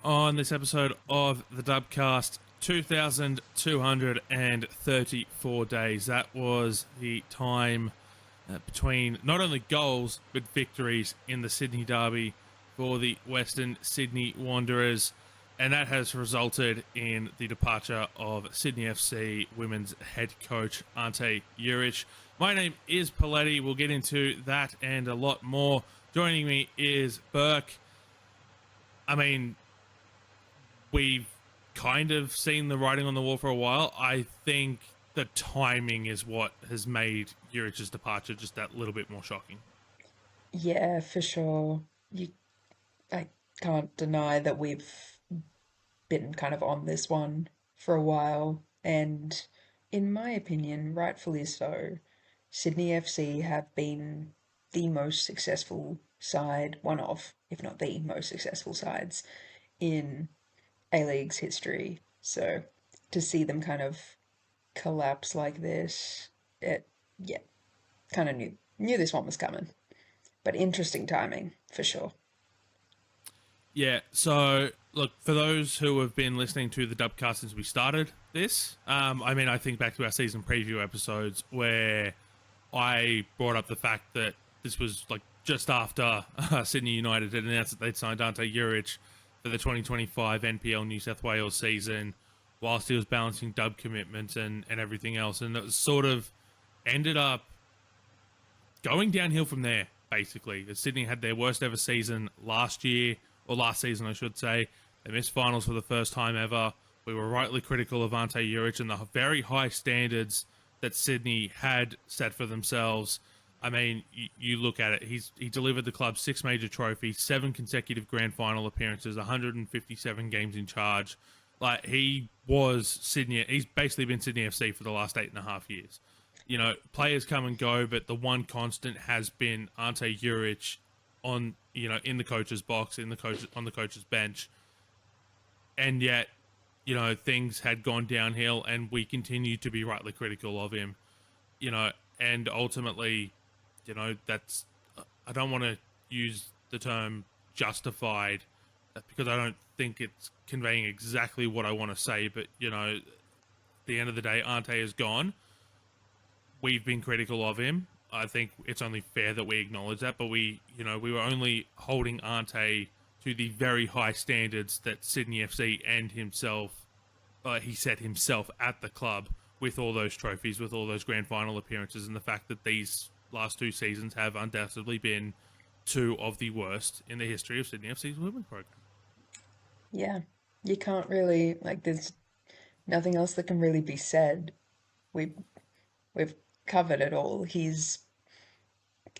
on this episode of the Dubcast. 2,234 days. That was the time between not only goals but victories in the Sydney Derby for the Western Sydney Wanderers, and that has resulted in the departure of Sydney FC women's head coach Ante Juric. My name is Poletti. We'll get into that and a lot more. Joining me is Burke. I mean, we've kind of seen the writing on the wall for a while. I think the timing is what has made Juric's departure just that little bit more shocking. Yeah, for sure. I can't deny that we've been kind of on this one for a while, and in my opinion, rightfully so. Sydney FC have been the most successful side, one of, if not the most successful sides in A-League's history. So to see them kind of collapse like this, yeah, kind of knew this one was coming. But interesting timing for sure. Yeah, so look, for those who have been listening to the Dubcast since we started this, I think back to our season preview episodes where I brought up the fact that this was like just after Sydney United had announced that they'd signed Ante Juric for the 2025 NPL New South Wales season, whilst he was balancing dub commitments and everything else. And it was sort of ended up going downhill from there, basically. Sydney had their worst ever season last year, or last season, I should say. They missed finals for the first time ever. We were rightly critical of Ante Juric and the very high standards that Sydney had set for themselves. I mean, you look at it. He delivered the club 6 major trophies, 7 consecutive grand final appearances, 157 games in charge. Like, he was Sydney. He's basically been Sydney FC for the last 8.5 years. You know, players come and go, but the one constant has been Ante Juric on, in the coach's box, on the coach's bench. And yet, things had gone downhill, and we continued to be rightly critical of him. And ultimately, that's, I don't want to use the term justified because I don't think it's conveying exactly what I want to say, but, at the end of the day, Ante is gone. We've been critical of him. I think it's only fair that we acknowledge that, but we were only holding Ante to the very high standards that Sydney FC and himself, he set himself at the club with all those trophies, with all those grand final appearances, and the fact that these last 2 seasons have undoubtedly been 2 of the worst in the history of Sydney FC's women's program. Yeah, you can't really there's nothing else that can really be said. We we've covered it all. He's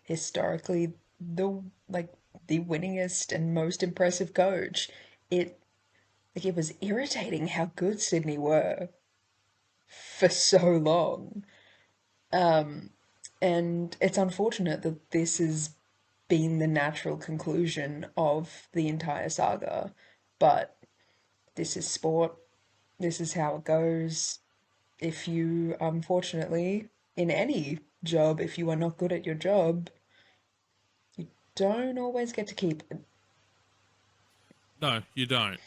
historically the the winningest and most impressive coach. It it was irritating how good Sydney were for so long. And it's unfortunate that this has been the natural conclusion of the entire saga. But this is sport. This is how it goes. If you, unfortunately, in any job, if you are not good at your job, you don't always get to keep it. No, you don't.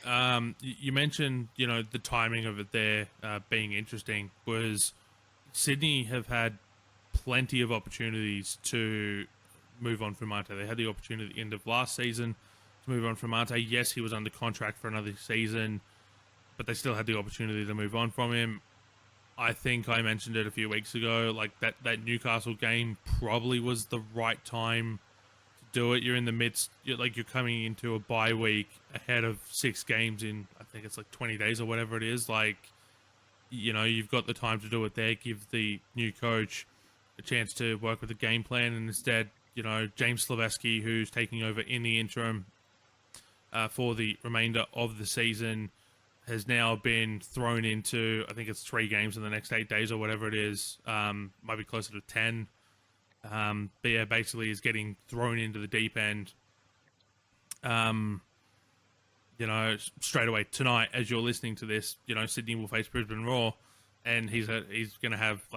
You mentioned, the timing of it there being interesting was Sydney have had plenty of opportunities to move on from Ante. They had the opportunity at the end of last season to move on from Ante. Yes, he was under contract for another season, but they still had the opportunity to move on from him. I think I mentioned it a few weeks ago, like that Newcastle game probably was the right time to do it. You're in the midst, you're coming into a bye week ahead of 6 games in, I think it's like 20 days or whatever it is. Like, you've got the time to do it there. Give the new coach a chance to work with the game plan, and instead, James Slaveski, who's taking over in the interim for the remainder of the season, has now been thrown into, I think it's 3 games in the next 8 days or whatever it is. Might be closer to 10. But yeah, basically is getting thrown into the deep end. Straight away tonight, as you're listening to this, Sydney will face Brisbane Roar, and he's going to have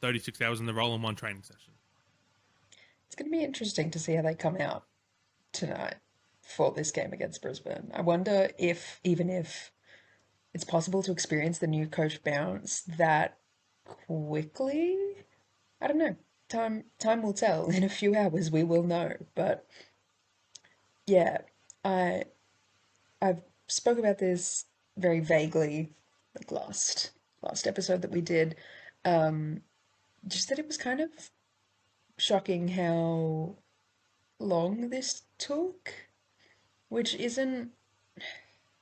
36 hours in the roll-on-one training session. It's going to be interesting to see how they come out tonight. for this game against Brisbane. I wonder if, even if it's possible to experience the new coach bounce that quickly. I don't know. Time will tell. In a few hours we will know. But yeah, I I've spoke about this very vaguely like last episode that we did. Um, just that it was kind of shocking how long this took, which isn't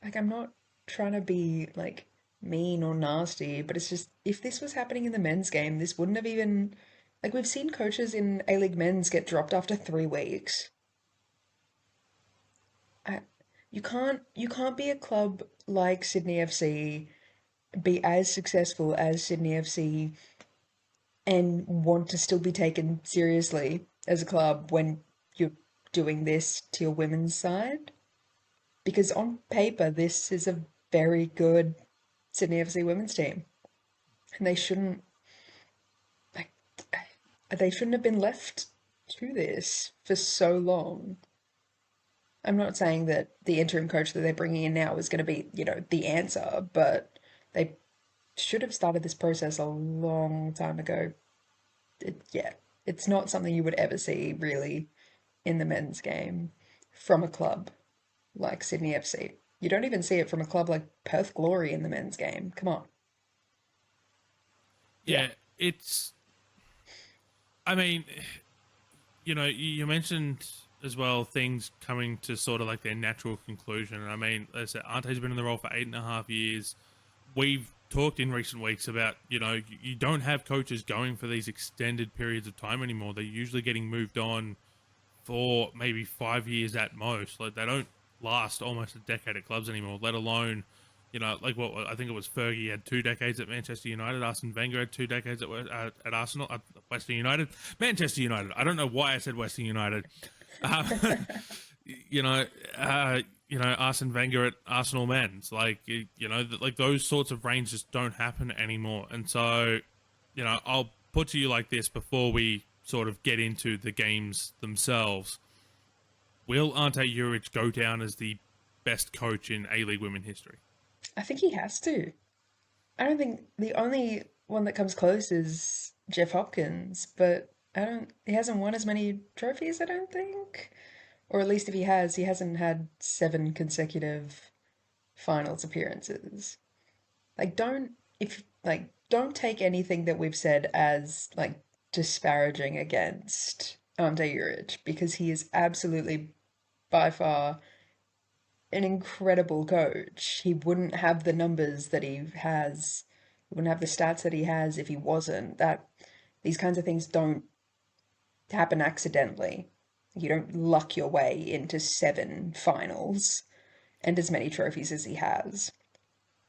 like I'm not trying to be like mean or nasty, but it's just if this was happening in the men's game, this wouldn't have even like we've seen coaches in A-League men's get dropped after 3 weeks. I, you can't be a club like Sydney FC, be as successful as Sydney FC, and want to still be taken seriously as a club when you're doing this to your women's side. Because on paper, this is a very good Sydney FC women's team, and like they shouldn't have been left to this for so long. I'm not saying that the interim coach that they're bringing in now is going to be, the answer, but they should have started this process a long time ago. Yeah, it's not something you would ever see really in the men's game from a club like Sydney FC. You don't even see it from a club like Perth Glory in the men's game. Come on. Yeah. Yeah, it's. I mean, you mentioned as well things coming to sort of like their natural conclusion. And I mean, as I said, Ante's been in the role for 8.5 years. We've talked in recent weeks about, you don't have coaches going for these extended periods of time anymore. They're usually getting moved on for maybe 5 years at most. Like they don't last almost a decade at clubs anymore, let alone, like what I think it was Fergie had 2 decades at Manchester United. Arsene Wenger had 2 decades at Arsenal, at Western United, Manchester United. I don't know why I said Western United. Um, you know, Arsene Wenger at Arsenal men's, like like those sorts of reigns just don't happen anymore. And so, I'll put to you like this before we sort of get into the games themselves. Will Ante Juric go down as the best coach in A-League women history? I think he has to. I don't think the only one that comes close is Jeff Hopkins, but he hasn't won as many trophies, I don't think. Or at least if he has, he hasn't had 7 consecutive finals appearances. Like don't take anything that we've said as like disparaging against Ante Juric because he is absolutely by far an incredible coach. He wouldn't have the numbers that he has. He wouldn't have the stats that he has if he wasn't. That these kinds of things don't happen accidentally. You don't luck your way into 7 finals and as many trophies as he has.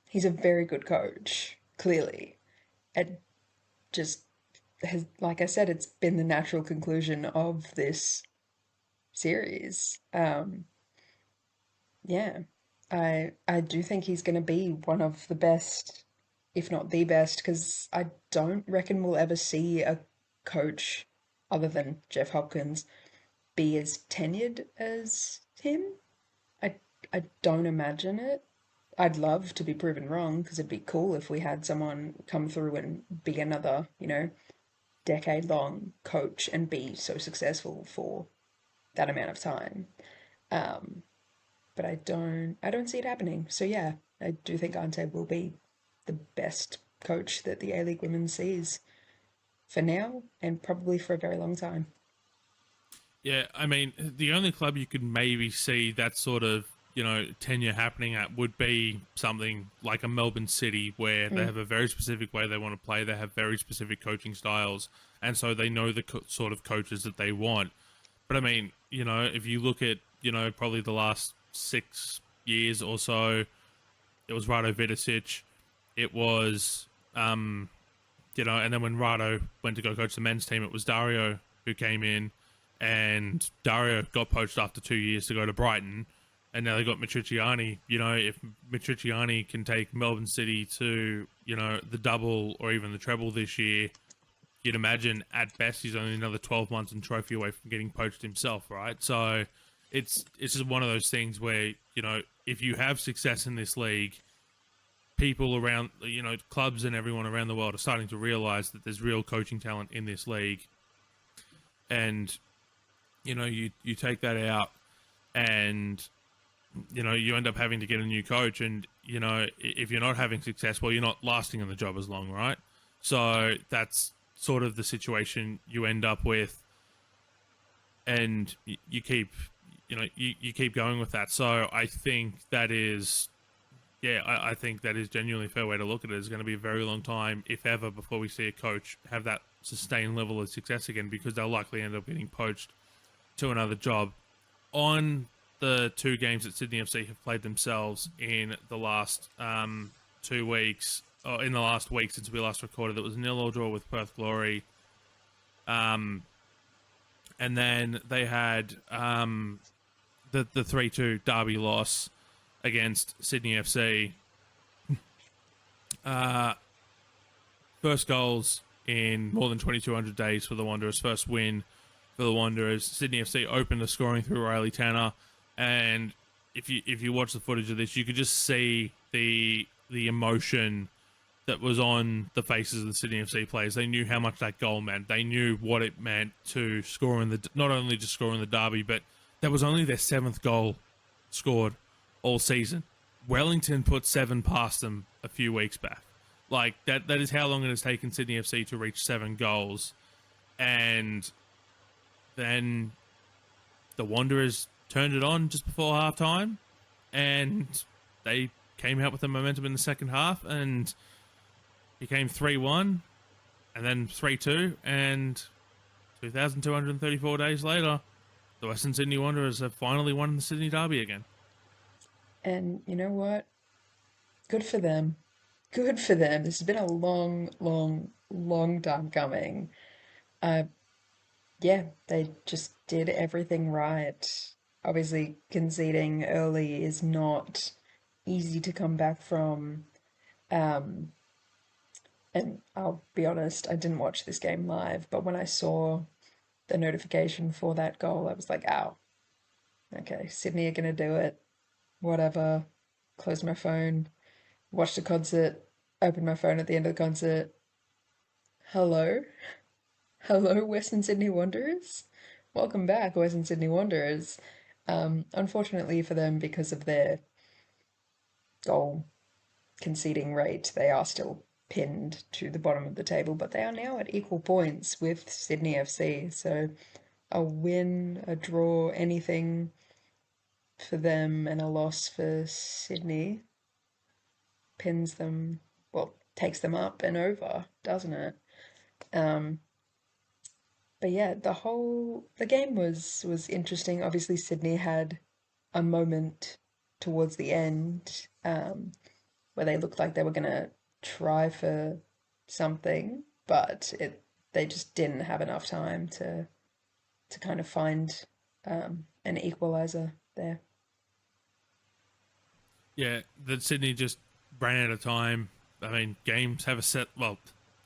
He's a very good coach, clearly. It just has, like I said, it's been the natural conclusion of this series. Yeah, I do think he's going to be one of the best, if not the best, because I don't reckon we'll ever see a coach other than Jeff Hopkins be as tenured as him. I I don't imagine it. I'd love to be proven wrong because it'd be cool if we had someone come through and be another, decade long coach and be so successful for that amount of time. Um, but I don't see it happening. So yeah, I do think Ante will be the best coach that the A-League women sees for now and probably for a very long time. Yeah, I mean, the only club you could maybe see that sort of, tenure happening at would be something like a Melbourne City, where they have a very specific way they want to play. They have very specific coaching styles, and so they know the sort of coaches that they want. But I mean, if you look at, probably the last 6 years or so, it was Rado Vidicic. It was, and then when Rado went to go coach the men's team, it was Dario who came in, and Dario got poached after 2 years to go to Brighton, and now they got Matriciani. If Matriciani can take Melbourne City to, the double or even the treble this year, you'd imagine at best he's only another 12 months and trophy away from getting poached himself, right? So it's just one of those things where, if you have success in this league, people around, clubs and everyone around the world are starting to realize that there's real coaching talent in this league. And, you take that out and, you end up having to get a new coach. And, if you're not having success, well, you're not lasting in the job as long, right? So that's sort of the situation you end up with. And you keep, you keep going with that. So I think that is, I think that is genuinely a fair way to look at it. It's going to be a very long time, if ever, before we see a coach have that sustained level of success again, because they'll likely end up getting poached to another job. On the 2 games that Sydney FC have played themselves in the last 2 weeks, or in the last week since we last recorded, it was a 0-0 draw with Perth Glory. And then they had the 3-2 derby loss against Sydney FC. First goals in more than 2,200 days for the Wanderers. First win for the Wanderers. Sydney FC opened the scoring through Riley Tanner, and if you watch the footage of this, you could just see the emotion that was on the faces of the Sydney FC players. They knew how much that goal meant. They knew what it meant to score not only just score in the derby, but that was only their 7th goal scored all season. Wellington put 7 past them a few weeks back. Like, that is how long it has taken Sydney FC to reach 7 goals. And then the Wanderers turned it on just before half-time, and they came out with the momentum in the second half, and became 3-1, and then 3-2, and 2,234 days later, the Western Sydney Wanderers have finally won the Sydney Derby again. And you know what? Good for them. Good for them. This has been a long, long, long time coming. Yeah, they just did everything right. Obviously, conceding early is not easy to come back from. And I'll be honest, I didn't watch this game live, but when I saw the notification for that goal, I was like, ow, okay, Sydney are going to do it. Whatever. Closed my phone, watched the concert, opened my phone at the end of the concert. Hello? Hello, Western Sydney Wanderers? Welcome back, Western Sydney Wanderers. Unfortunately for them, because of their goal conceding rate, they are still pinned to the bottom of the table, but they are now at equal points with Sydney FC. So a win, a draw, anything for them, and a loss for Sydney pins them, well, takes them up and over, doesn't it? But yeah, the game was interesting. Obviously, Sydney had a moment towards the end where they looked like they were gonna try for something, but they just didn't have enough time to kind of find an equalizer there. Yeah, the Sydney just ran out of time. I mean, games have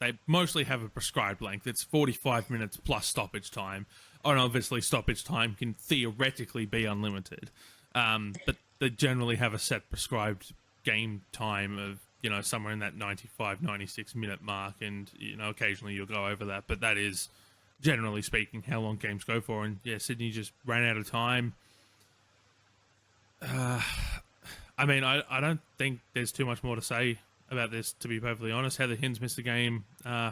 they mostly have a prescribed length. It's 45 minutes plus stoppage time. And obviously stoppage time can theoretically be unlimited. But they generally have a set prescribed game time of, somewhere in that 95, 96 minute mark. And, occasionally you'll go over that. But that is, generally speaking, how long games go for. And yeah, Sydney just ran out of time. I mean, I don't think there's too much more to say about this, to be perfectly honest. Heather Hinds missed the game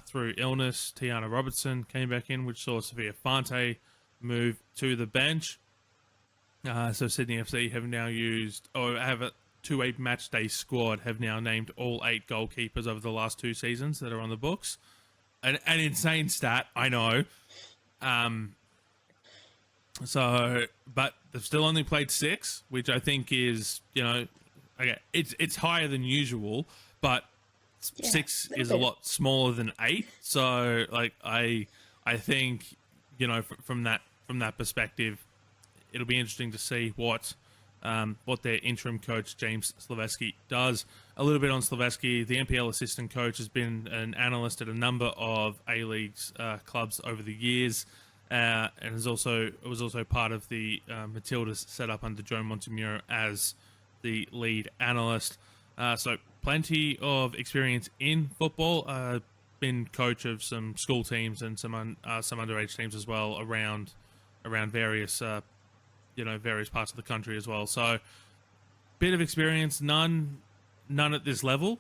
through illness. Tiana Robertson came back in, which saw Sophia Fante move to the bench. So Sydney FC have now have a 2-8 match day squad, have now named all 8 goalkeepers over the last 2 seasons that are on the books. An insane stat, I know. But they've still only played 6, which I think is, okay, it's higher than usual, but 6 is a lot smaller than 8. So, I think, from that perspective, it'll be interesting to see what their interim coach James Slaveski does. A little bit on Slaveski, the NPL assistant coach has been an analyst at a number of A-League's clubs over the years. and it was also part of the Matildas set up under Joe Montemuro as the lead analyst. So plenty of experience in football. Been coach of some school teams and some underage teams as well around various various parts of the country as well. So bit of experience, none at this level.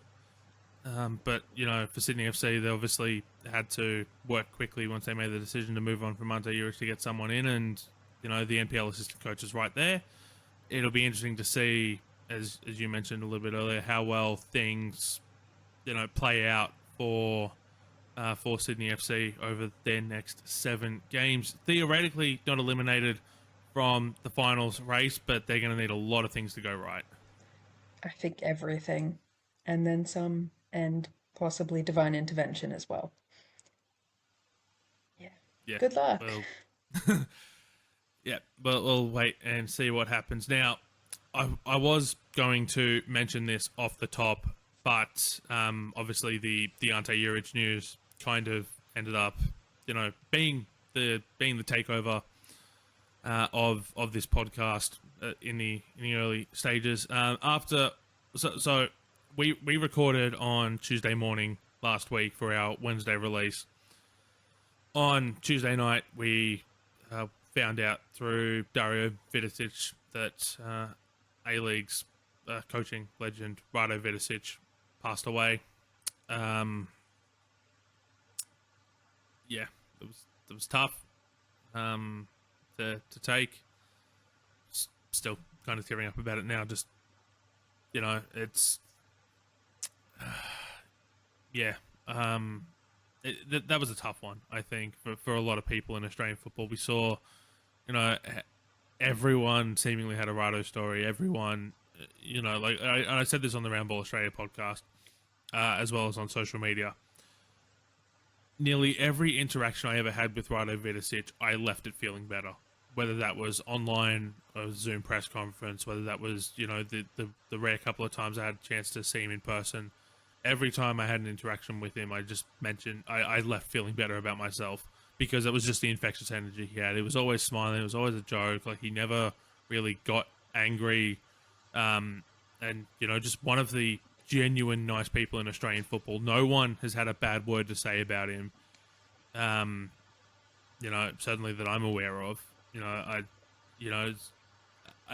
But for Sydney FC, they obviously had to work quickly once they made the decision to move on from Ante Juric to get someone in, and the NPL assistant coach is right there. It'll be interesting to see, as you mentioned a little bit earlier, how well things play out for Sydney FC over their next 7 games. Theoretically, not eliminated from the finals race, but they're going to need a lot of things to go right. I think everything, and then some, and possibly divine intervention as well. Yeah. Yeah. Good luck. Well, yeah, but we'll wait and see what happens. Now, I was going to mention this off the top, but obviously the Ante Juric news kind of ended up, being the takeover of this podcast in the early stages. So we recorded on Tuesday morning last week for our Wednesday release. On Tuesday night, we found out through Dario Vidicic that A-League's coaching legend Rado Vidicic passed away. Yeah, it was tough to take. Still kind of tearing up about it now. Just it's yeah. That was a tough one, I think, for a lot of people in Australian football. We saw, everyone seemingly had a Rado story. Everyone, like I said this on the Round Ball Australia podcast, as well as on social media. Nearly every interaction I ever had with Rado Vidicic, I left it feeling better. Whether that was online, a Zoom press conference, whether that was, the rare couple of times I had a chance to see him in person. Every time I had an interaction with him, I just mentioned, I left feeling better about myself because it was just the infectious energy he had. It was always smiling. It was always a joke. Like, he never really got angry. And, just one of the genuine nice people in Australian football. No one has had a bad word to say about him. Certainly that I'm aware of. And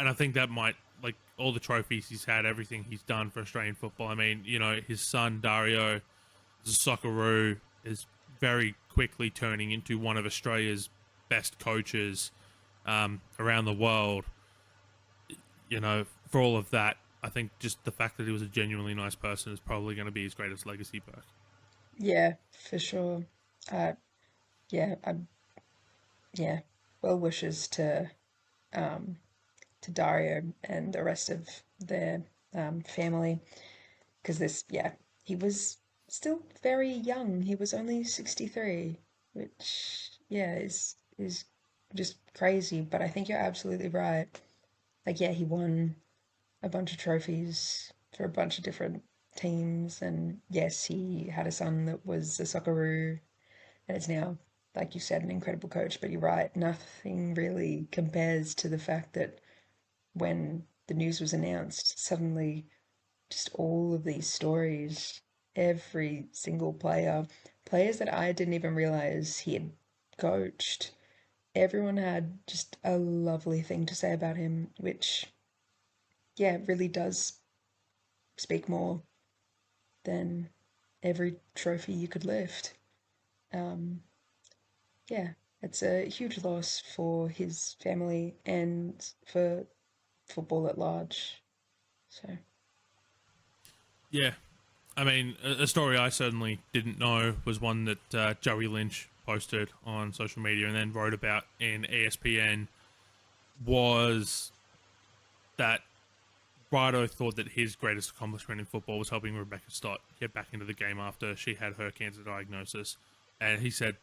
I think that might, like, all the trophies he's had, everything he's done for Australian football. I mean, his son Dario, the Socceroo, is very quickly turning into one of Australia's best coaches around the world. For all of that, I think just the fact that he was a genuinely nice person is probably going to be his greatest legacy, Burke. Yeah, for sure. Yeah, yeah. Well wishes to Dario and the rest of their family, because he was still very young. He was only 63, which is just crazy. But I think you're absolutely right. Like, yeah, he won a bunch of trophies for a bunch of different teams, and yes, he had a son that was a Socceroo, and is now, like you said, an incredible coach. But you're right, nothing really compares to the fact that when the news was announced, suddenly just all of these stories, every single player, players that I didn't even realize he had coached, everyone had just a lovely thing to say about him, which, yeah, really does speak more than every trophy you could lift. Yeah, it's a huge loss for his family and for football at large. So, Yeah. I mean, a story I certainly didn't know was one that Joey Lynch posted on social media and then wrote about in ESPN, was that Rado thought that his greatest accomplishment in football was helping Rebecca Stott get back into the game after she had her cancer diagnosis. And he said,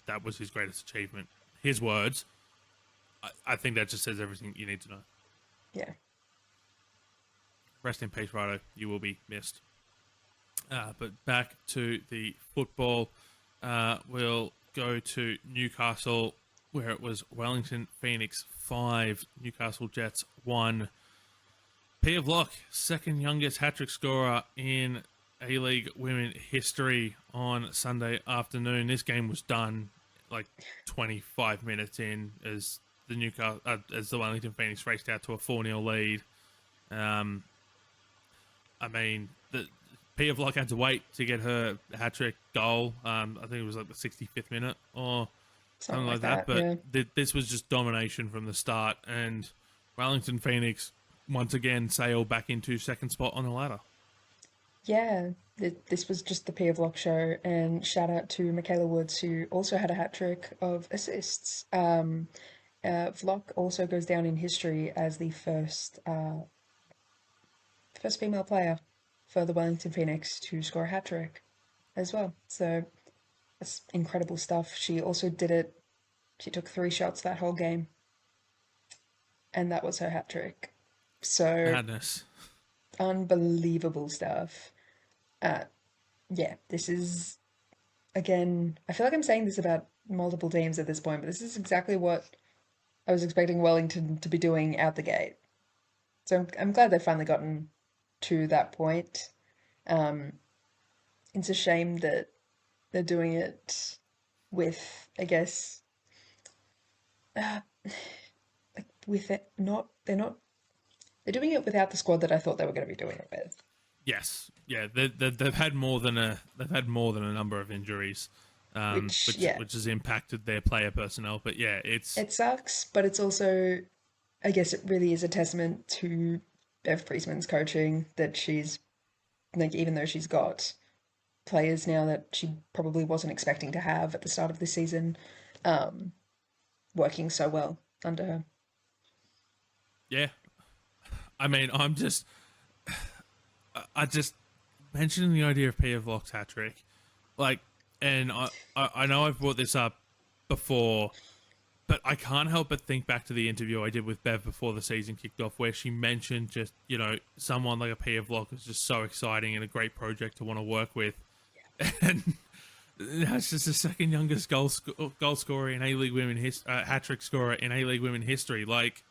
that was his greatest achievement. His words. I think that just says everything you need to know. yeah. Rest in peace, Rado. You will be missed. But back to the football. We'll go to Newcastle, where it was Wellington Phoenix 5, Newcastle Jets 1. Pia Vlock, second youngest hat-trick scorer in A-League women history on Sunday afternoon. This game was done like 25 minutes in as the Wellington Phoenix raced out to a 4-0 lead. I mean, Pia Vlock had to wait to get her hat-trick goal. I think it was like the 65th minute or something like that. But this was just domination from the start. And Wellington Phoenix, once again, sailed back into second spot on the ladder. Yeah, this was just the Pia Vlock show. And shout out to Michaela Woods, who also had a hat-trick of assists. Vlock also goes down in history as the first female player for the Wellington Phoenix to score a hat-trick as well. So that's incredible stuff. She also did it. She took 3 shots that whole game, and that was her hat-trick. So madness, unbelievable stuff. Yeah, this is, again, I feel like I'm saying this about multiple teams at this point, but this is exactly what I was expecting Wellington to be doing out the gate. So I'm glad they've finally gotten to that point. It's a shame that they're doing it with, I guess, like with it not, they're doing it without the squad that I thought they were going to be doing it with. Yes, yeah, they've had more than a number of injuries, which has impacted their player personnel. But yeah, it sucks, but it's also, I guess, it really is a testament to Bev Priestman's coaching that she's, like, even though she's got players now that she probably wasn't expecting to have at the start of the season, working so well under her. Yeah, I mean, I just mentioning the idea of Pia Vlock's hat trick, like, and I know I've brought this up before, but I can't help but think back to the interview I did with Bev before the season kicked off, where she mentioned just, someone like a Pia Vlock is just so exciting and a great project to want to work with, and that's just the second youngest goal scorer in A-League women hat trick scorer in A-League women history. Like,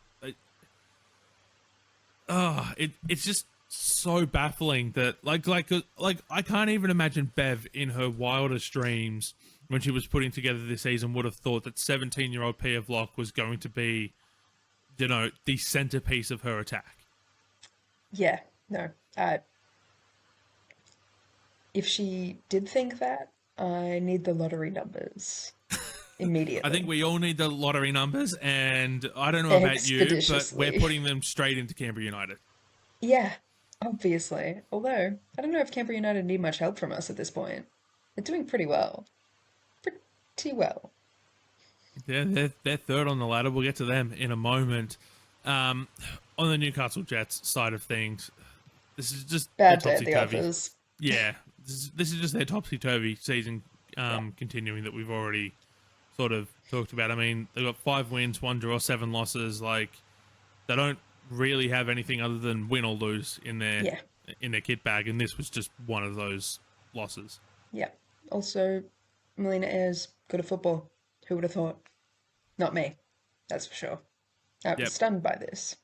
it's just so baffling that like I can't even imagine Bev in her wildest dreams when she was putting together this season would have thought that 17-year-old Pia Vlock was going to be, the centerpiece of her attack. Yeah, no. If she did think that, I need the lottery numbers immediately. I think we all need the lottery numbers, and I don't know about you, but we're putting them straight into Canberra United. Yeah, obviously. Although, I don't know if Canberra United need much help from us at this point. They're doing pretty well. Pretty well. Yeah, they're third on the ladder. We'll get to them in a moment. On the Newcastle Jets side of things, this is just bad day at the office. Yeah, this is just their topsy-turvy season continuing that we've already sort of talked about. I mean, they've got 5 wins, 1 draw, 7 losses. Like, they don't really have anything other than win or lose in their kit bag, and this was just one of those losses. Yeah. Also, Melina Ayres, good at football. Who would have thought? Not me. That's for sure. I was stunned by this.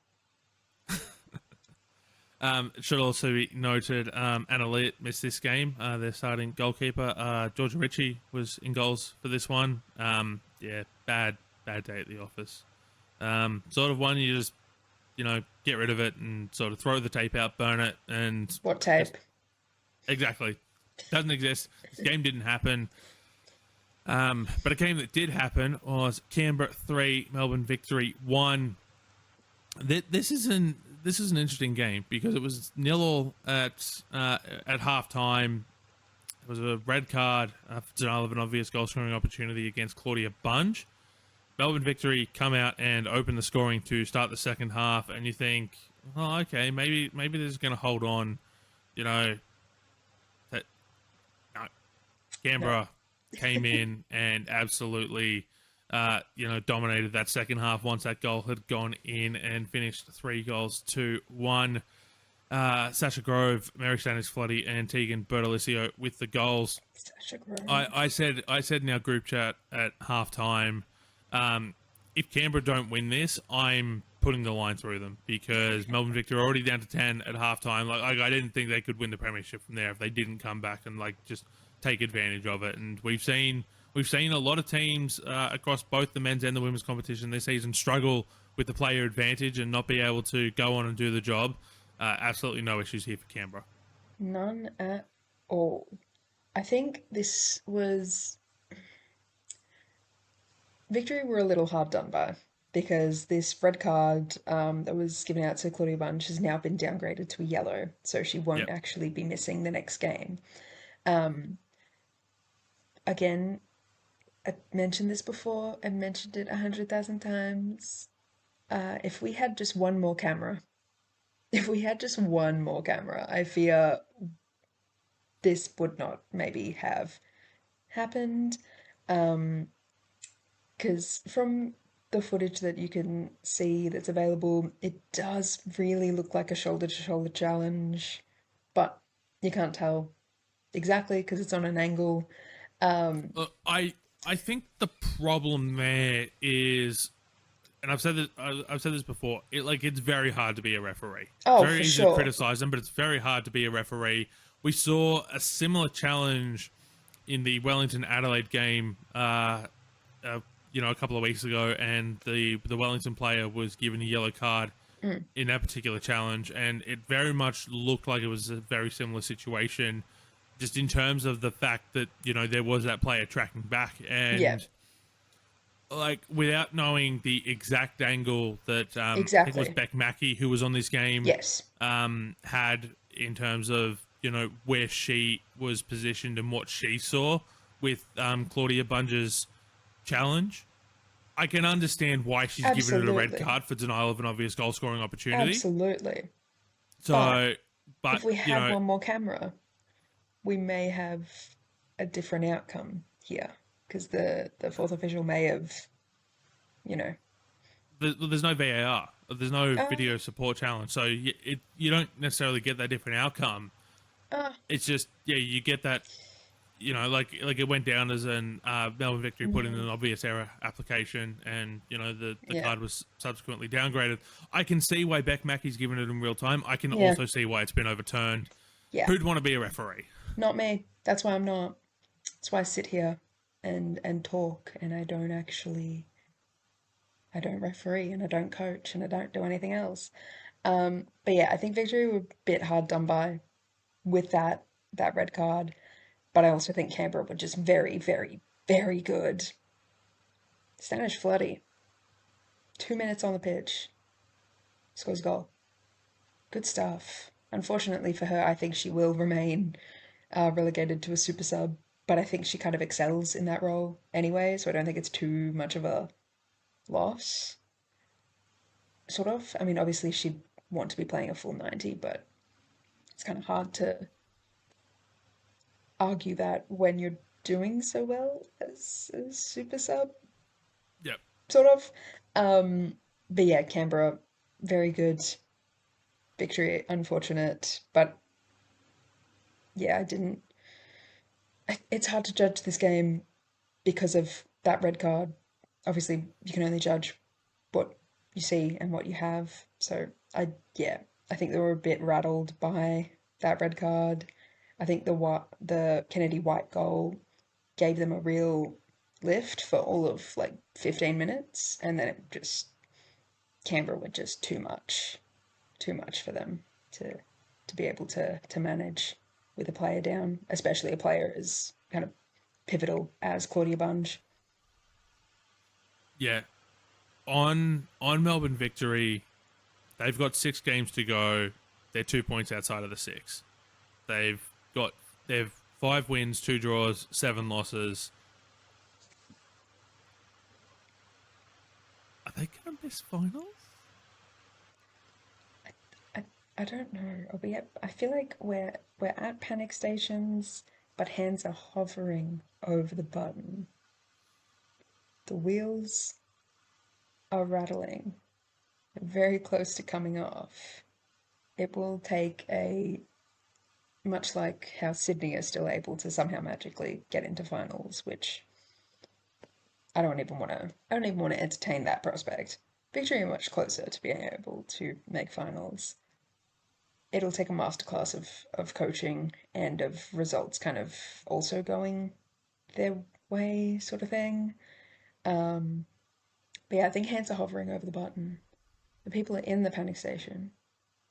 It should also be noted, Anna Leott missed this game. Their starting goalkeeper, Georgia Ritchie, was in goals for this one. Bad day at the office. Sort of one you just, get rid of it and sort of throw the tape out, burn it, and... What tape? Exactly. Doesn't exist. This game didn't happen. But a game that did happen was Canberra 3, Melbourne Victory 1. This is an interesting game because it was 0-0 at half-time. It was a red card for denial of an obvious goal-scoring opportunity against Claudia Bunge. Melbourne Victory come out and open the scoring to start the second half, and you think, oh, okay, maybe they're just going to hold on, Canberra came in and absolutely, dominated that second half once that goal had gone in and finished 3-1. Sasha Grove, Mary Stannis Floody, and Tegan Bertolicio with the goals. Sasha Grove. I said in our group chat at halftime, if Canberra don't win this, I'm putting the line through them because Melbourne Victory are already down to 10 at halftime. Like I didn't think they could win the premiership from there if they didn't come back and like just take advantage of it. And we've seen a lot of teams across both the men's and the women's competition this season struggle with the player advantage and not be able to go on and do the job. Absolutely no issues here for Canberra. None at all. I think this was Victory were a little hard done by because this red card that was given out to Claudia Bunch has now been downgraded to a yellow, so she won't Yep. actually be missing the next game. Um, Again, I mentioned this before, I mentioned it 100,000 times. If we had just one more camera, if we had just one more camera, I fear this would not maybe have happened. Um, because from the footage that you can see that's available, it does really look like a shoulder to shoulder challenge, but you can't tell exactly because it's on an angle. Um, I think the problem there is, and I've said this before. It's very hard to be a referee. It's oh, very for easy to sure. criticize them, but it's very hard to be a referee. We saw a similar challenge in the Wellington Adelaide game, uh, a couple of weeks ago, and the Wellington player was given a yellow card Mm, in that particular challenge, and it very much looked like it was a very similar situation, just in terms of the fact that there was that player tracking back, yeah, and like without knowing the exact angle that I think it was exactly. Beck Mackey who was on this game Yes, had in terms of where she was positioned and what she saw with Claudia Bunge's challenge. I can understand why she's given it a red absolutely. card for denial of an obvious goal scoring opportunity. Absolutely. But So, but if we had one more camera, we may have a different outcome here because the fourth official may have, you know, there's no VAR, there's no uh, video support challenge, so you don't necessarily get that different outcome. uh, It's just you get that like it went down as an Melbourne Victory put in mm, an obvious error application, and the yeah, card was subsequently downgraded. I can see why Beck Mackey's given it in real time. I can yeah, also see why it's been overturned. yeah. Who'd want to be a referee? Not me. That's why I'm not. That's why I sit here and talk, and I don't referee, and I don't coach, and I don't do anything else. But yeah, I think Victory were a bit hard done by with that red card. But I also think Canberra were just very, very, very good. Stanish Floody, 2 minutes on the pitch, scores a goal. Good stuff. Unfortunately for her, I think she will remain relegated to a super sub, but I think she kind of excels in that role anyway, so I don't think it's too much of a loss, sort of. I mean, obviously she'd want to be playing a full 90, but it's kind of hard to argue that when you're doing so well as a super sub, Yep. sort of. But yeah, Canberra, very good. Victory, unfortunate, but yeah, I didn't. It's hard to judge this game because of that red card. Obviously, you can only judge what you see and what you have. So yeah, I think they were a bit rattled by that red card. I think the Kennedy White goal gave them a real lift for all of like 15 minutes, and then it just Canberra were just too much for them to be able to manage with a player down, especially a player as kind of pivotal as Claudia Bunge. Yeah. On Melbourne Victory, they've got 6 games to go. They're 2 points outside of the six. They've got they've 5 wins, 2 draws, 7 losses. Are they gonna miss finals? I, I don't know. Are we I feel like we're at panic stations, but hands are hovering over the button. The wheels are rattling. They're very close to coming off. it will take a much like how Sydney is still able to somehow magically get into finals, which I don't even want to entertain that prospect. Victory much closer to being able to make finals. It'll take a masterclass of coaching and of results kind of also going their way, sort of thing. Um, but yeah, I think hands are hovering over the button. The people are in the panic station,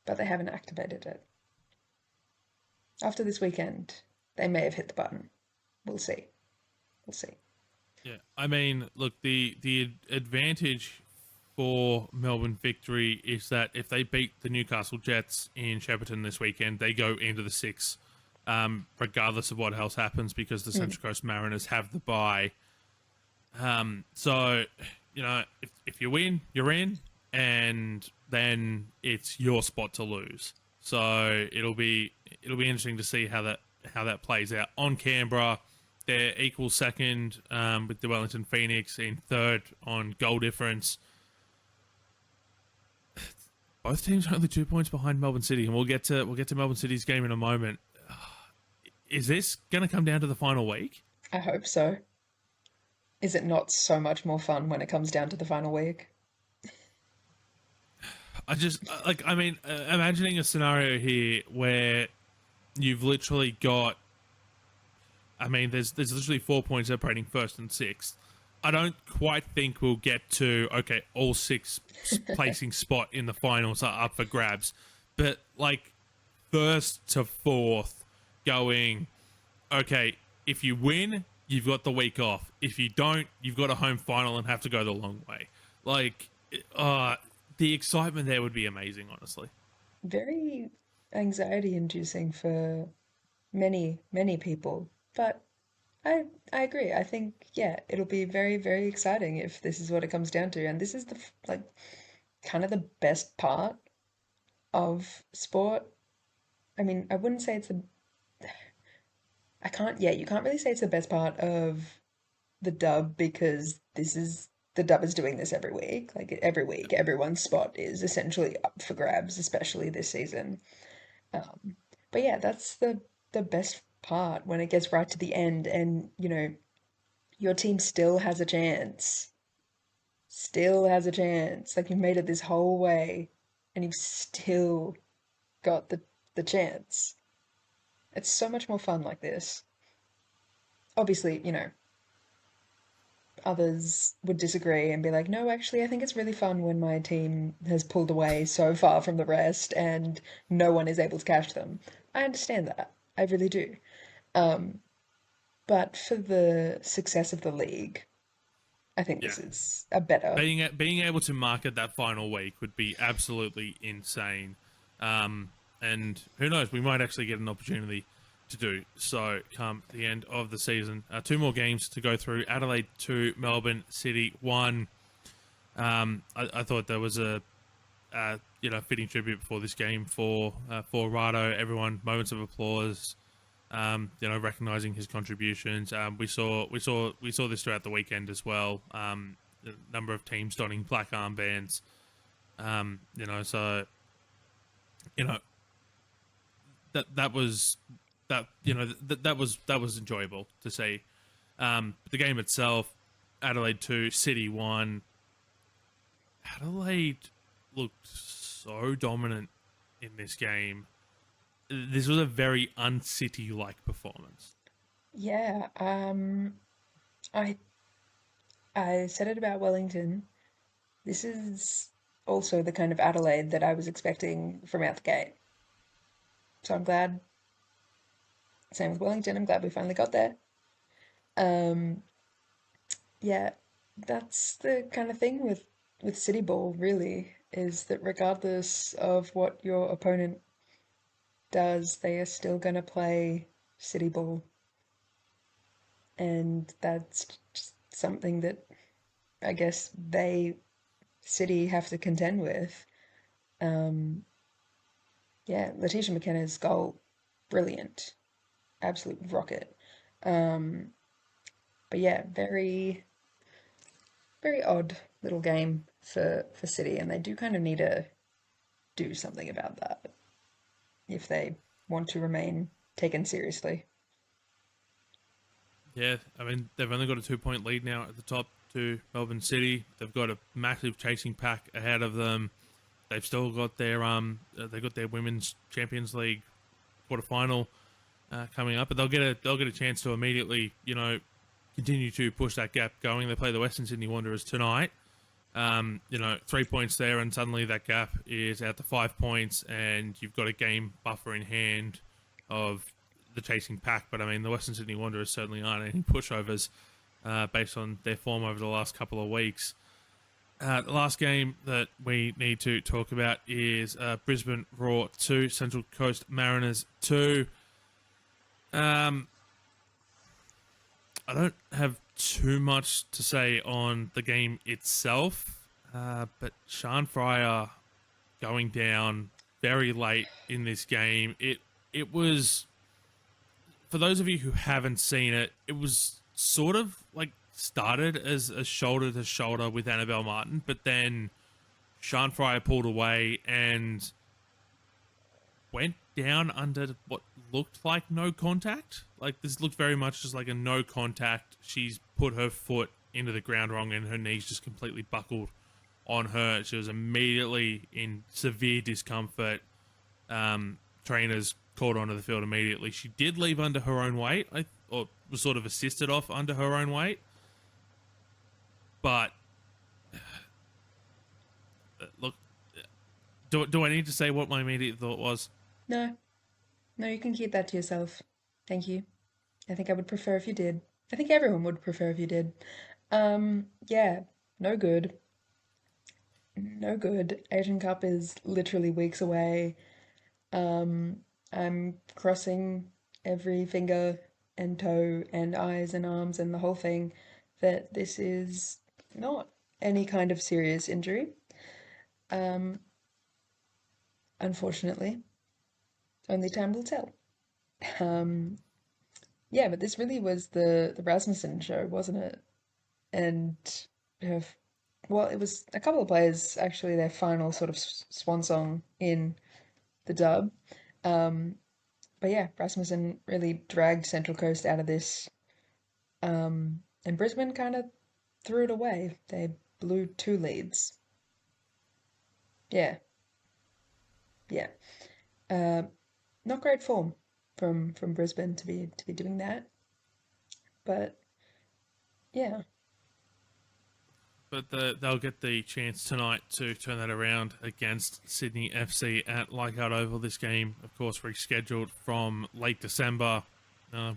but they haven't activated it. After this weekend, they may have hit the button. We'll see. We'll see. Yeah, I mean, look, the advantage for Melbourne victory is that if they beat the Newcastle Jets in Shepparton this weekend, they go into the six, regardless of what else happens, because the Central Coast Mariners have the bye. So, if you win, you're in, and then it's your spot to lose. So it'll be interesting to see how that plays out on Canberra. They're equal second with the Wellington Phoenix in third on goal difference. Both teams are only 2 points behind Melbourne City, and we'll get to Melbourne City's game in a moment. Is this going to come down to the final week? I hope so. Is it not so much more fun when it comes down to the final week? I just I mean, imagining a scenario here where you've literally got. I mean, there's literally 4 points separating first and sixth. I don't quite think we'll get to okay, all six placing spot in the finals are up for grabs, but like first to fourth, going okay. If you win, you've got the week off. If you don't, you've got a home final and have to go the long way. Like, the excitement there would be amazing, honestly. Very anxiety inducing for many, many people. But I agree. I think yeah, it'll be very, very exciting if this is what it comes down to. And this is like kind of the best part of sport. I mean, I wouldn't say it's the I can't yeah, you can't really say it's the best part of the dub because this is the dub is doing this every week. Like every week, everyone's spot is essentially up for grabs, especially this season. Um, but yeah, that's the best part when it gets right to the end, and your team still has a chance, still has a chance. Like you've made it this whole way, and you've still got the chance. It's so much more fun like this. Obviously, others would disagree and be like, no, actually, I think it's really fun when my team has pulled away so far from the rest and no one is able to catch them. I understand that. I really do. Um, but for the success of the league, I think Yeah, this is a better. being able to market that final week would be absolutely insane. And who knows, we might actually get an opportunity to do so come the end of the season. Two more games to go through: Adelaide 2, Melbourne City 1. I thought there was a fitting tribute before this game for Rado. Everyone, moments of applause. Recognizing his contributions. We saw this throughout the weekend as well. The number of teams donning black armbands. So you know that was that was enjoyable to see. The game itself, Adelaide 2, City 1. Adelaide looked so dominant in this game. This was a very un-City-like performance. Yeah, I I said it about Wellington. This is also the kind of Adelaide that I was expecting from out the gate. So I'm glad. Same with Wellington. I'm glad we finally got there. Um, yeah, that's the kind of thing with City Ball, really, is that regardless of what your opponent does, they are still gonna play City Ball, and that's just something that I guess City have to contend with. Um, yeah, Letitia McKenna's goal, brilliant, absolute rocket. Um, but yeah, very very odd little game for City, and they do kind of need to do something about that. if they want to remain taken seriously. Yeah, I mean they've only got a 2 point lead now at the top to Melbourne City. They've got a massive chasing pack ahead of them. They've still got their they got their women's Champions League quarterfinal coming up, but they'll get a chance to immediately continue to push that gap going. They play the Western Sydney Wanderers tonight. 3 points there, and suddenly that gap is out to 5 points, and you've got a game buffer in hand of the chasing pack. But I mean, the Western Sydney Wanderers certainly aren't any pushovers based on their form over the last couple of weeks. The last game that we need to talk about is Brisbane Roar 2, Central Coast Mariners 2. I don't have too much to say on the game itself, but Sean Fryer going down very late in this game. It was, for those of you who haven't seen it, it was sort of like started as a shoulder to shoulder with Annabelle Martin, but then Sean Fryer pulled away and went down under what looked like no contact. Like, this looked very much just like a no contact. She's put her foot into the ground wrong and her knees just completely buckled on her. She was immediately in severe discomfort. Trainers called onto the field immediately. She did leave under her own weight, or was sort of assisted off under her own weight. But look, do I need to say what my immediate thought was? No, no, you can keep that to yourself. Thank you. I think I would prefer if you did. I think everyone would prefer if you did. Yeah, no good. No good. Asian Cup is literally weeks away. I'm crossing every finger and toe and eyes and arms and the whole thing that this is not any kind of serious injury. Um, Unfortunately, only time will tell. Um, yeah, but this really was the Rasmussen show, wasn't it? And her, well, it was a couple of players actually their final sort of swan song in the dub. Um, but yeah, Rasmussen really dragged Central Coast out of this. And Brisbane kind of threw it away. They blew two leads. Yeah, yeah. Uh, Not great form from Brisbane to be doing that. But yeah, But they'll get the chance tonight to turn that around against Sydney FC at Leichhardt Oval. This game, of course, rescheduled from late December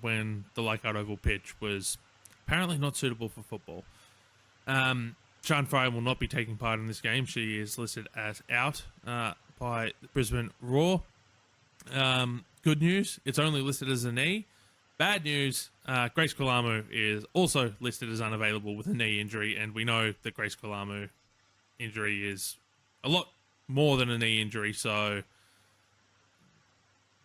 when the Leichhardt Oval pitch was apparently not suitable for football. Sian Fryer will not be taking part in this game. She is listed as out by Brisbane Roar. Good news, it's only listed as a knee. Bad news, Grace Kalamu is also listed as unavailable with a knee injury, and we know that Grace Kalamu injury is a lot more than a knee injury, so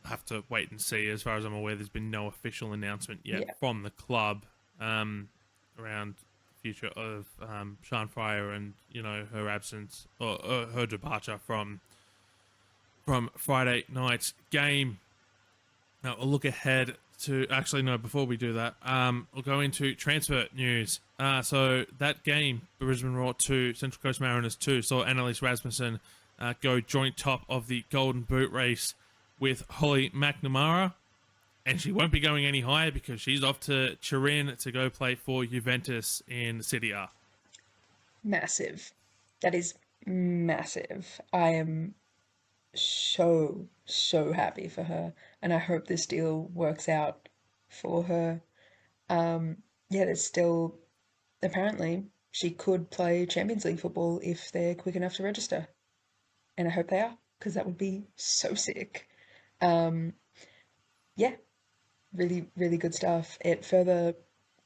have to wait and see. As far as I'm aware, there's been no official announcement yet yeah, from the club around the future of Sian Fryer and her absence or her departure from Friday night's game. Now we'll look ahead to before we do that, we'll go into transfer news. So that game, Brisbane Roar 2, Central Coast Mariners 2, saw Annalise Rasmussen go joint top of the Golden Boot race with Holly McNamara, and she won't be going any higher because she's off to Turin to go play for Juventus in Serie A. massive. That is massive. I am so happy for her, and I hope this deal works out for her. Yeah, there's still apparently she could play Champions League football if they're quick enough to register, and I hope they are because that would be so sick. Um, yeah, really good stuff. It further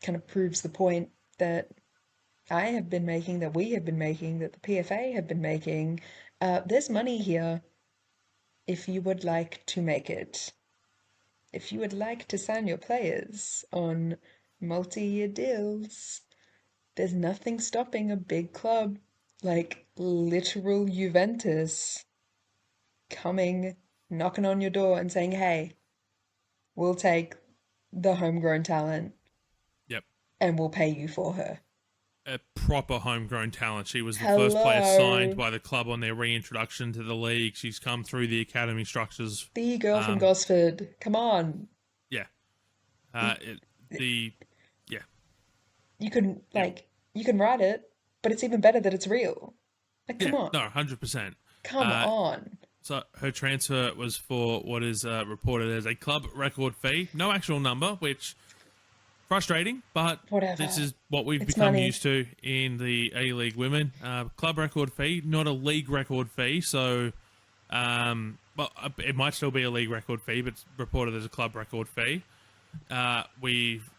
kind of proves the point that I have been making, that we have been making, that the PFA have been making. There's money here if you would like to make it. If you would like to sign your players on multi-year deals, there's nothing stopping a big club like literal Juventus coming knocking on your door and saying, hey, we'll take the homegrown talent Yep. and we'll pay you for her. A proper homegrown talent. She was the first player signed Hello. by the club on their reintroduction to the league. She's come through the academy structures. The girl from Um, Gosford. Come on. yeah. You, It, the yeah. you can, Yep. like, you can write it, but it's even better that it's real. Like, Yeah. come on. No, 100%. Come Uh, on. so her transfer was for what is reported as a club record fee. No actual number, which frustrating, but this Whatever. is what we've It's become money. used to in the A-League women. Club record fee, not a league record fee. So, well, it might still be a league record fee, but it's reported as a club record fee. We've,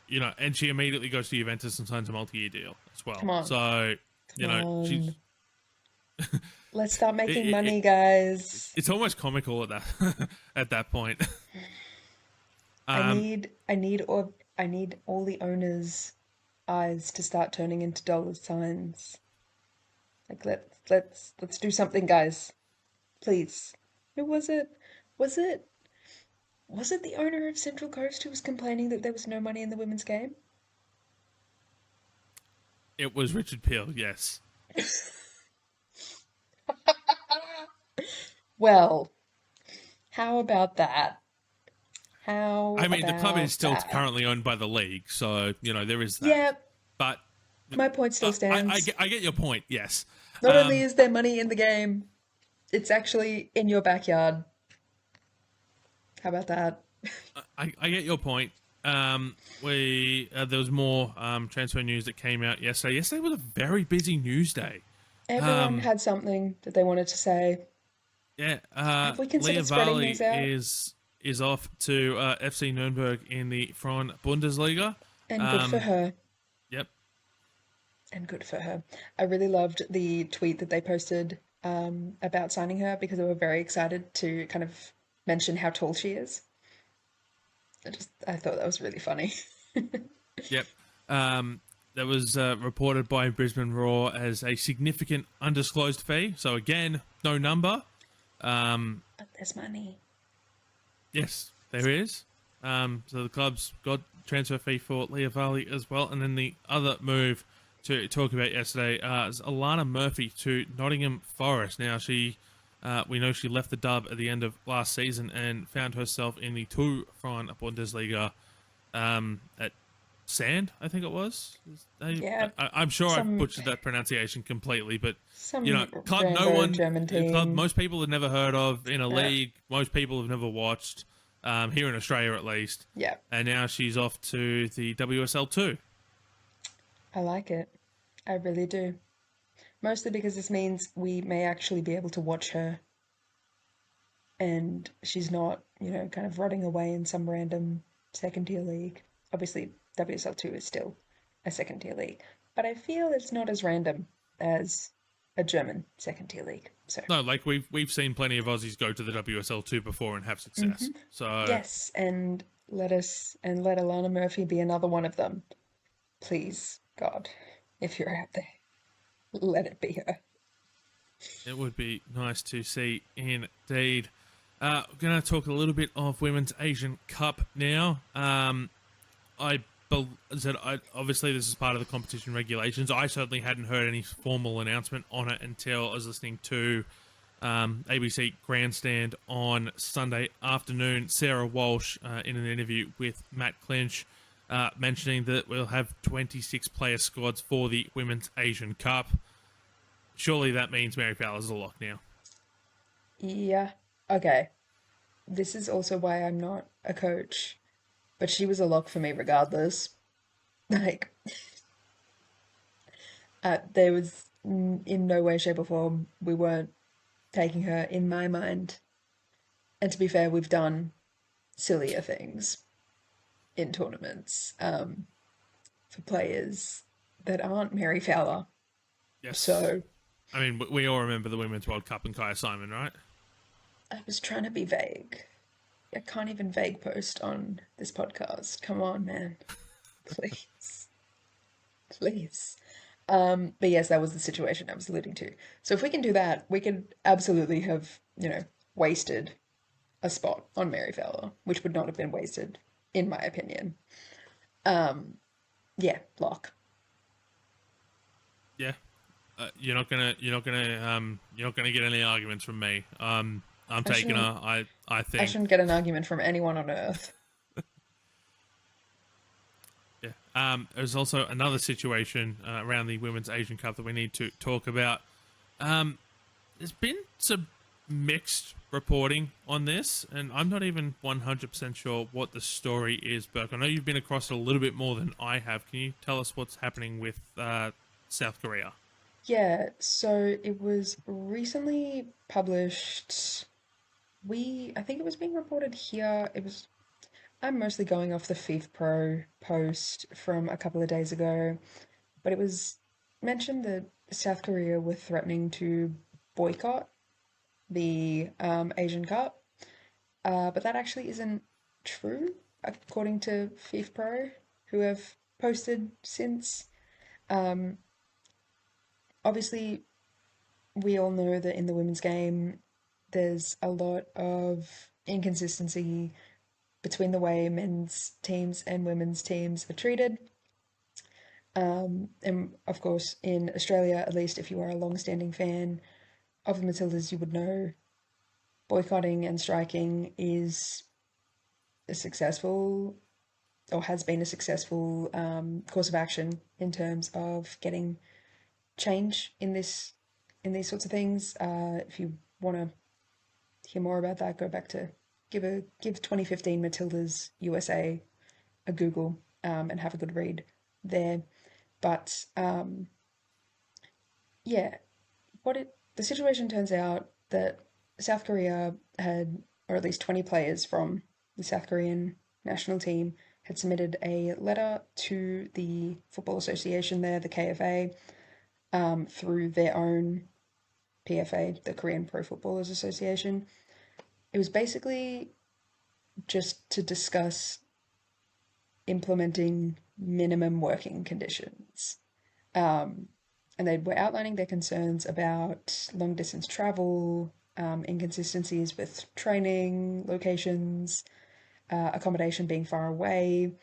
and she immediately goes to Juventus and signs a multi-year deal as well. Come on. So, Come she's on. Let's start it, making it, money, guys. it's almost comical at that at that point. I Um, need I need all I need all the owners' eyes to start turning into dollar signs. Like let's do something, guys. Please. Who was it? Was it was it the owner of Central Coast who was complaining that there was no money in the women's game? it was Richard Peel, yes. Well, how about that? How I mean, the club is about still that? currently owned by the league, so there is that. Yeah, But my point still stands. I get your point. Yes, Not only is there money in the game, it's actually in your backyard. How about that? I get your point. We there was more transfer news that came out yesterday. Yesterday was a very busy news day. Everyone had something that they wanted to say. Yeah, Have we Leah considered spreading Varley these out? is off to FC Nuremberg in the Frauen Bundesliga. And good for her. Yep. And good for her. I really loved the tweet that they posted about signing her because they were very excited to kind of mention how tall she is. I thought that was really funny. Yep. That was reported by Brisbane Raw as a significant undisclosed fee. So again, no number. But there's money. Yes, there is. So the club's got transfer fee for Leah Varley as well. And then the other move to talk about yesterday is Alana Murphy to Nottingham Forest. Now we know she left the Dub at the end of last season and found herself in the Frauen Bundesliga at Sand, I think it was. Yeah, I'm sure I some butchered that pronunciation completely, but some club rainbow German club team. most people have never heard of in a Yeah. league. Most people have never watched here in Australia at least. Yeah, And now she's off to the WSL2. I like it. I really do. Mostly because this means we may actually be able to watch her and she's not, kind of rotting away in some random second tier league. Obviously, WSL2 is still a second tier league, but I feel it's not as random as a German second tier league. So, No, like we've seen plenty of Aussies go to the WSL2 before and have success. So yes, and let Alana Murphy be another one of them. Please, God, if you're out there, let it be her. it would be nice to see indeed. We're going to talk a little bit of Women's Asian Cup now. Obviously this is part of the competition regulations. I certainly hadn't heard any formal announcement on it until I was listening to ABC Grandstand on Sunday afternoon. Sarah Walsh in an interview with Matt Clinch mentioning that we'll have 26 player squads for the Women's Asian Cup. Surely that means Mary Fowler's a lock now. Yeah. Okay. This is also why I'm not a coach, but she was a lock for me regardless. Like, there was in no way, shape, or form we weren't taking her in my mind. And to be fair, we've done sillier things in tournaments for players that aren't Mary Fowler. Yes. So I mean, we all remember the Women's World Cup and Kaya Simon, right? I was trying to be vague. I can't even vague post on this podcast. Come on, man. Please. Please. But yes, that was the situation I was alluding to. So if we can do that, we could absolutely have, wasted a spot on Mary Fowler, which would not have been wasted, in my opinion. Um, yeah, lock. Yeah, you're not gonna get any arguments from me. I'm I taking her. shouldn't I I think. shouldn't get an argument from anyone on earth. Yeah. There's also another situation around the Women's Asian Cup that we need to talk about. There's been some mixed reporting on this, and I'm not even 100% sure what the story is, Burke. I know you've been across it a little bit more than I have. Can you tell us what's happening with South Korea? Yeah, so it was recently published. I think it was being reported here. I'm mostly going off the FIFA Pro post from a couple of days ago, but it was mentioned that South Korea were threatening to boycott the Asian Cup, but that actually isn't true, according to FIFA Pro, who have posted since. Um, Obviously, we all know that in the women's game, there's a lot of inconsistency between the way men's teams and women's teams are treated. And of course, in Australia, at least if you are a long-standing fan of the Matildas, you would know boycotting and striking is a successful or has been a successful course of action in terms of getting change in these sorts of things. If you want to hear more about that, go back to give 2015 Matildas USA a Google and have a good read there. But yeah, the situation turns out that South Korea had, or at least 20 players from the South Korean national team had submitted a letter to the Football Association there, the KFA, through their own PFA, the Korean Pro Footballers Association. It was basically just to discuss implementing minimum working conditions. Um, and they were outlining their concerns about long distance travel, inconsistencies with training locations, accommodation being far away,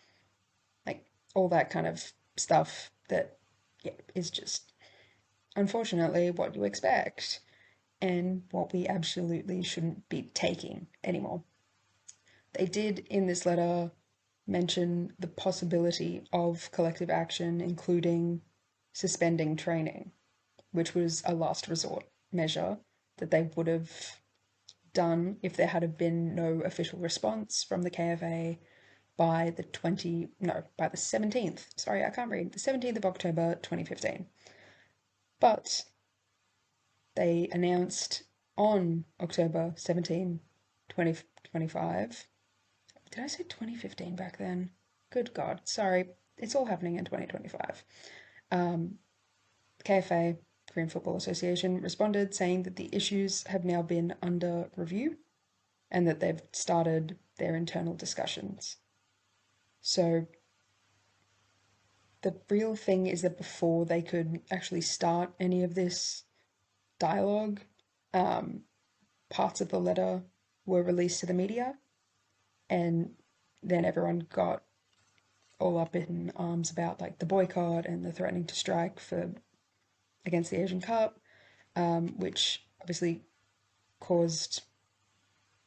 like all that kind of stuff that, yeah, is just unfortunately what you expect and what we absolutely shouldn't be taking anymore. They did in this letter mention the possibility of collective action, including suspending training, which was a last resort measure that they would have done if there had been no official response from the KFA by by the 17th. Sorry, I can't read. The 17th of October 2015. But they announced on October 17, 2025. Did I say 2015 back then? Good God. Sorry. It's all happening in 2025. KFA, Korean Football Association, responded saying that the issues have now been under review and that they've started their internal discussions. So the real thing is that before they could actually start any of this dialogue, parts of the letter were released to the media, and then everyone got all up in arms about like the boycott and the threatening to strike for against the Asian Cup, which obviously caused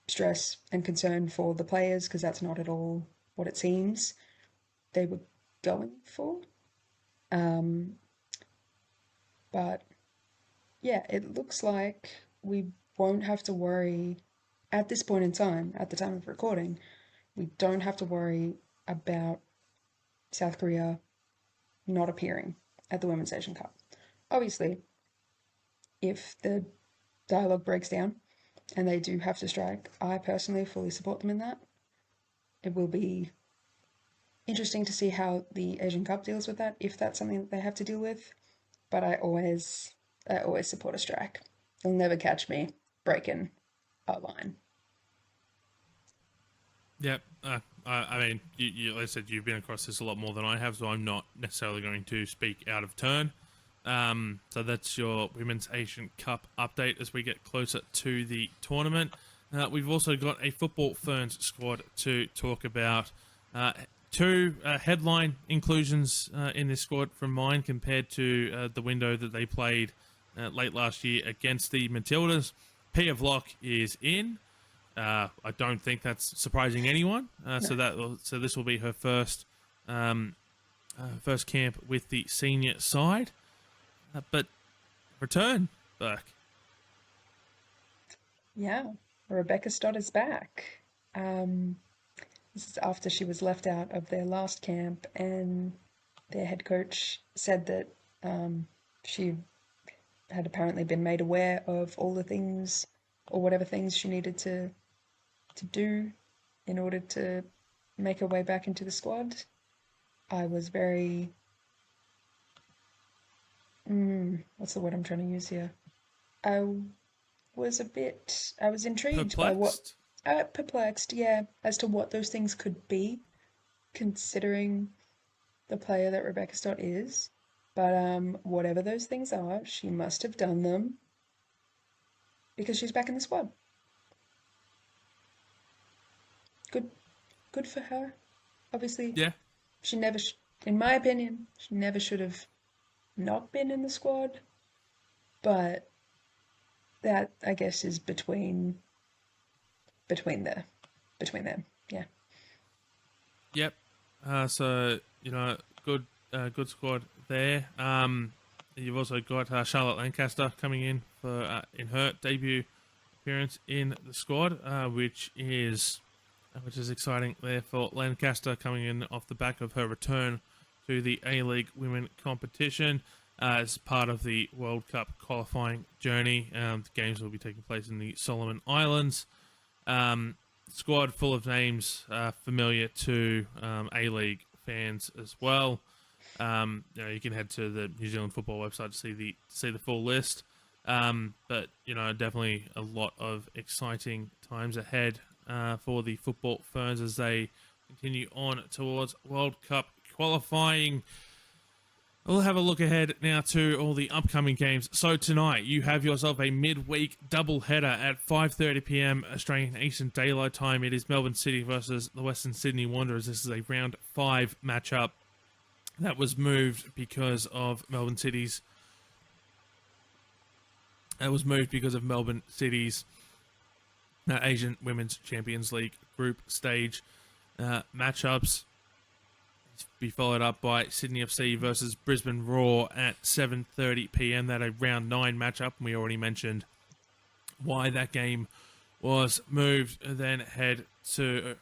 stress and concern for the players because that's not at all what it seems they were going for. Um, but yeah, it looks like we won't have to worry at this point in time, at the time of recording, we don't have to worry about South Korea not appearing at the Women's Asian Cup. Obviously, if the dialogue breaks down and they do have to strike, I personally fully support them in that. It will be interesting to see how the Asian Cup deals with that, if that's something that they have to deal with. But I always support a strike. You'll never catch me breaking a line. Yep. I mean, like I said, you've been across this a lot more than I have, so I'm not necessarily going to speak out of turn. So that's your Women's Asian Cup update as we get closer to the tournament. We've also got a Football Ferns squad to talk about. Two headline inclusions in this squad from mine compared to the window that they played late last year against the Matildas. Pia Vlock is in. I don't think that's surprising anyone. No. So this will be her first camp with the senior side. But return, Burke. Yeah, Rebecca Stott is back. Um, this is after she was left out of their last camp, and their head coach said that she had apparently been made aware of all the things or whatever things she needed to do in order to make her way back into the squad. I was very what's the word I'm trying to use here? I I was intrigued by what, Perplexed? perplexed, yeah, as to what those things could be, considering the player that Rebecca Stott is. But whatever those things are, she must have done them because she's back in the squad. Good, good for her. Obviously, Yeah. she never, in my opinion, she never should have not been in the squad. But that, I guess, is between the between them. Yeah. Yep. So good squad there. You've also got Charlotte Lancaster coming in for in her debut appearance in the squad, which is exciting there for Lancaster, coming in off the back of her return to the A-League Women competition as part of the World Cup qualifying journey. The games will be taking place in the Solomon Islands. Squad full of names familiar to A-League fans as well. You can head to the New Zealand football website to see the full list. But definitely a lot of exciting times ahead for the Football Ferns as they continue on towards World Cup qualifying. We'll have a look ahead now to all the upcoming games. So tonight you have yourself a midweek double header at 5:30 p.m. Australian Eastern Daylight Time. It is Melbourne City versus the Western Sydney Wanderers. This is a round 5 matchup that was moved because of Melbourne City's. Asian Women's Champions League group stage matchups. Be followed up by Sydney FC versus Brisbane Roar at 7:30 p.m. That a round 9 matchup, and we already mentioned why that game was moved. Then head to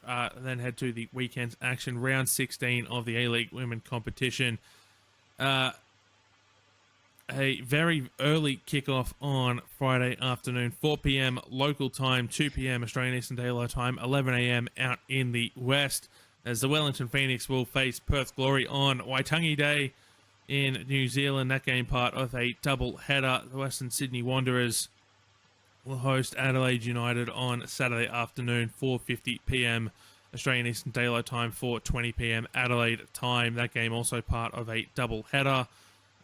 the weekend's action, round 16 of the A-League Women competition. A very early kickoff on Friday afternoon, 4 p.m. local time, 2 p.m. Australian Eastern Daylight Time, 11 a.m. out in the west, as the Wellington Phoenix will face Perth Glory on Waitangi Day in New Zealand. That game part of a double header. The Western Sydney Wanderers will host Adelaide United on Saturday afternoon, 4:50 p.m. Australian Eastern Daylight Time, 4:20 p.m. Adelaide time. That game also part of a double header.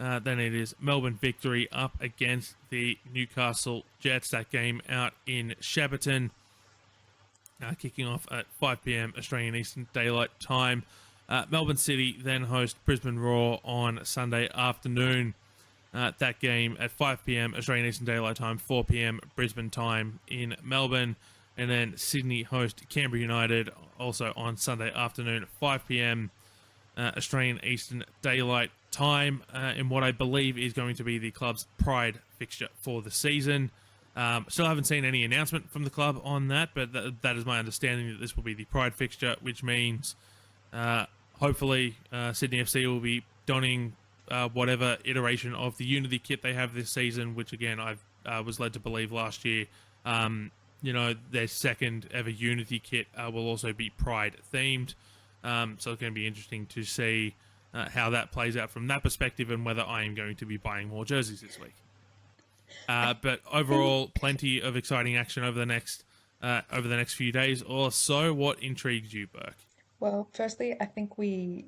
Then it is Melbourne Victory up against the Newcastle Jets. That game out in Shepparton. Kicking off at 5 p.m. Australian Eastern Daylight Time. Melbourne City then host Brisbane Roar on Sunday afternoon. That game at 5 p.m. Australian Eastern Daylight Time, 4 p.m. Brisbane time in Melbourne. And then Sydney host Canberra United also on Sunday afternoon at 5 p.m. Australian Eastern Daylight Time in what I believe is going to be the club's pride fixture for the season. Still haven't seen any announcement from the club on that, but that is my understanding that this will be the pride fixture, which means hopefully Sydney FC will be donning whatever iteration of the Unity kit they have this season, which again I was led to believe last year. Their second ever Unity kit will also be pride themed. So it's going to be interesting to see how that plays out from that perspective and whether I am going to be buying more jerseys this week. But overall, plenty of exciting action over the next few days or so. What intrigues you, Burke? Well, firstly, I think we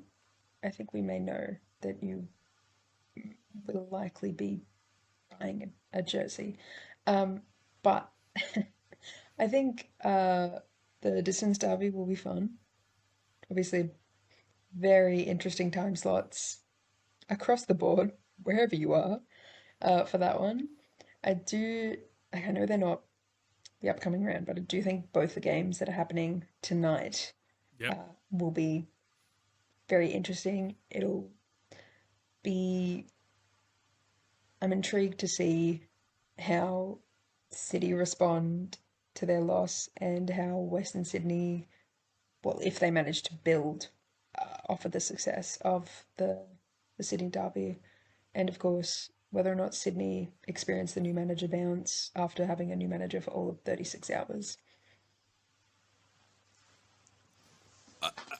may know that you will likely be buying a jersey, but I think the distance derby will be fun. Obviously, very interesting time slots across the board, wherever you are, for that one. I do, like, I know they're not the upcoming round, but I do think both the games that are happening tonight Yep. will be very interesting. It'll be, I'm intrigued to see how City respond to their loss and how Western Sydney, well, if they manage to build off of the success of the Sydney derby, and of course whether or not Sydney experience the new manager bounce after having a new manager for all of 36 hours.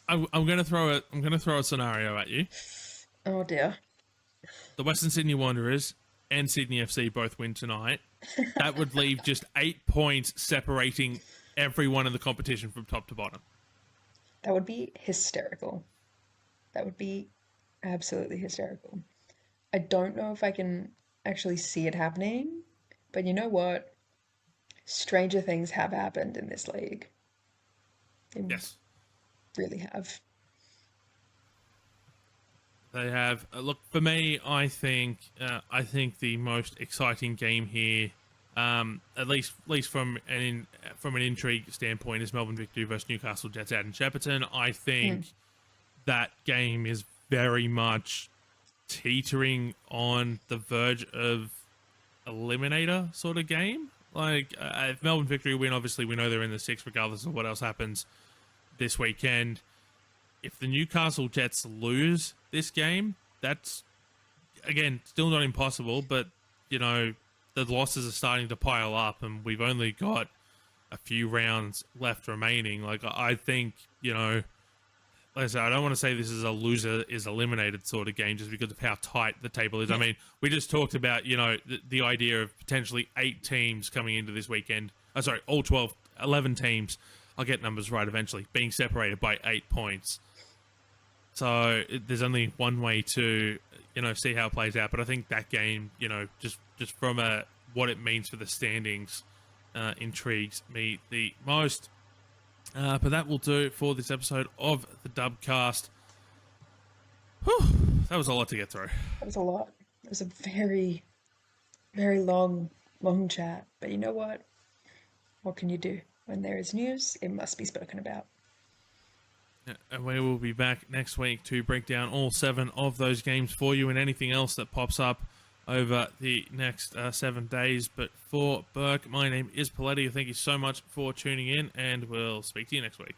I'm gonna throw a scenario at you. Oh dear. The Western Sydney Wanderers and Sydney FC both win tonight. That would leave just 8 points separating everyone in the competition from top to bottom. That would be hysterical. That would be absolutely hysterical. I don't know if I can actually see it happening, but you know what? Stranger things have happened in this league. They Yes. really have. They have. Look, for me, I think the most exciting game here, at least from an intrigue standpoint, is Melbourne Victory versus Newcastle Jets out in Shepparton. I think that game is very much teetering on the verge of eliminator sort of game. Like, if Melbourne Victory win, obviously we know they're in the sixth, regardless of what else happens this weekend. If the Newcastle Jets lose this game, that's, again, still not impossible, but, you know, the losses are starting to pile up and we've only got a few rounds left remaining. Like, I think, you know, like I said, I don't want to say this is a loser is eliminated sort of game just because of how tight the table is. I mean, we just talked about, you know, the idea of potentially 8 teams coming into this weekend. Oh, sorry, all 11 teams. I'll get numbers right eventually, being separated by 8 points. So there's only one way to, you know, see how it plays out. But I think that game, you know, just from what it means for the standings, intrigues me the most. But that will do it for this episode of the Dubcast. Whew, that was a lot to get through. That was a lot. It was a very, very long, long chat. But you know what? What can you do? When there is news, it must be spoken about. And we will be back next week to break down all 7 of those games for you and anything else that pops up over the next 7 days. But for Burke, my name is Poletti. Thank you so much for tuning in, and we'll speak to you next week.